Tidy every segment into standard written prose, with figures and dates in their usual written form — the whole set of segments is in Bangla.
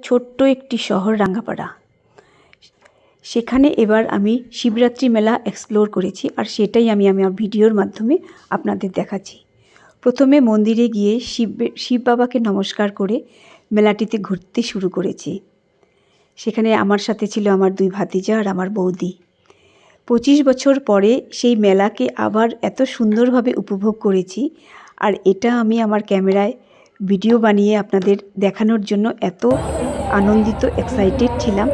ছোট্ট একটি শহর রাঙ্গাপাড়া, সেখানে এবার আমি শিবরাত্রি মেলা এক্সপ্লোর করেছি, আর সেটাই আমি আমার ভিডিওর মাধ্যমে আপনাদের দেখাচ্ছি। প্রথমে মন্দিরে গিয়ে শিব বাবাকে নমস্কার করে মেলাটিতে ঘুরতে শুরু করেছি। সেখানে আমার সাথে ছিল আমার 2 ভাতিজা আর আমার বৌদি। 25 বছর পরে সেই মেলাকে আবার এত সুন্দরভাবে উপভোগ করেছি, আর এটা আমি আমার ক্যামেরায় ভিডিও বানিয়ে আপনাদের দেখানোর জন্য এত আনন্দিত, এক্সাইটেড ছিলাম,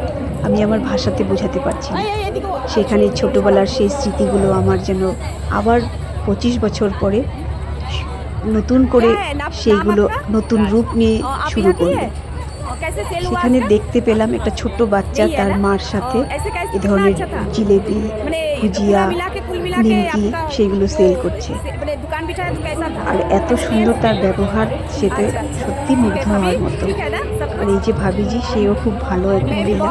আমি আমার ভাষাতে বোঝাতে পারছি না। সেখানে ছোটোবেলার সেই স্মৃতিগুলো আমার যেন আবার 25 বছর পরে নতুন করে সেইগুলো নতুন রূপ নিয়ে শুরু করলো। সেখানে দেখতে পেলাম একটা ছোট্ট বাচ্চা তার মার সাথে এ ধরনের জিলেবি, ভুজিয়া, নিমকি সেগুলো সেল করছে, আর এত সুন্দর তার ব্যবহার, সেটা সত্যি মুগ্ধ হওয়ার মতো। আর এই যে ভাবিজি, সেও খুব ভালো এক মহিলা।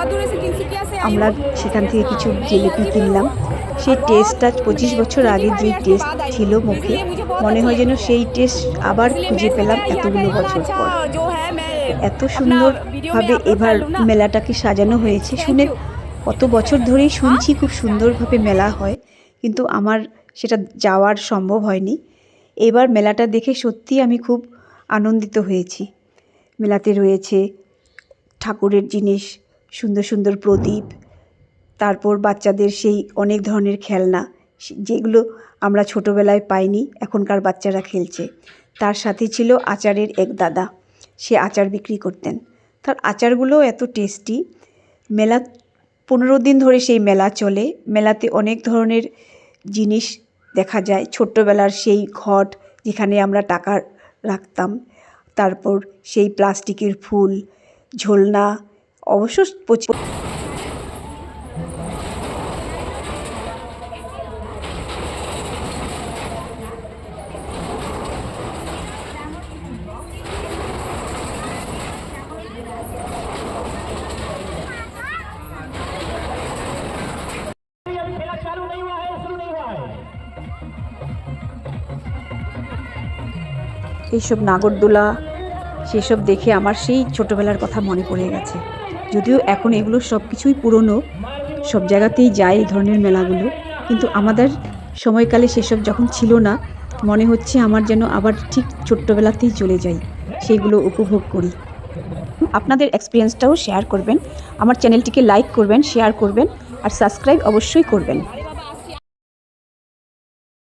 আমরা সেখান থেকে কিছু জিলিপি কিনলাম। সেই টেস্টটা 25 বছর আগে যে টেস্ট ছিল মুখে, মনে হয় যেন সেই টেস্ট আবার খুঁজে পেলাম এতগুলো বছর পর। এত সুন্দরভাবে এবার মেলাটাকে সাজানো হয়েছে, শুনে কত বছর ধরেই শুনছি খুব সুন্দরভাবে মেলা হয়, কিন্তু আমার সেটা যাওয়ার সম্ভব হয়নি। এবার মেলাটা দেখে সত্যি আমি খুব আনন্দিত হয়েছি। মেলাতে রয়েছে ঠাকুরের জিনিস, সুন্দর সুন্দর প্রদীপ, তারপর বাচ্চাদের সেই অনেক ধরনের খেলনা, যেগুলো আমরা ছোটোবেলায় পাইনি, এখনকার বাচ্চারা খেলছে। তার সাথে ছিল আচারের এক দাদা, সে আচার বিক্রি করতেন। তার আচারগুলো এত টেস্টি। মেলা 15 দিন ধরে সেই মেলা চলে। মেলাতে অনেক ধরনের জিনিস দেখা যায়, ছোট্টবেলার সেই ঘট যেখানে আমরা টাকা রাখতাম, তারপর সেই প্লাস্টিকের ফুল, ঝোলনা, অবশ্য এইসব নাগরদোলা, সেসব দেখে আমার সেই ছোটোবেলার কথা মনে পড়ে গেছে। যদিও এখন এগুলো সব কিছুই পুরনো, সব জায়গাতেই যায় এই ধরনের মেলাগুলো, কিন্তু আমাদের সময়কালে সেসব যখন ছিল না, মনে হচ্ছে আমার যেন আবার ঠিক ছোট্টবেলাতেই চলে যাই, সেইগুলো উপভোগ করি। আপনাদের এক্সপিরিয়েন্সটাও শেয়ার করবেন, আমার চ্যানেলটিকে লাইক করবেন, শেয়ার করবেন, আর সাবস্ক্রাইব অবশ্যই করবেন।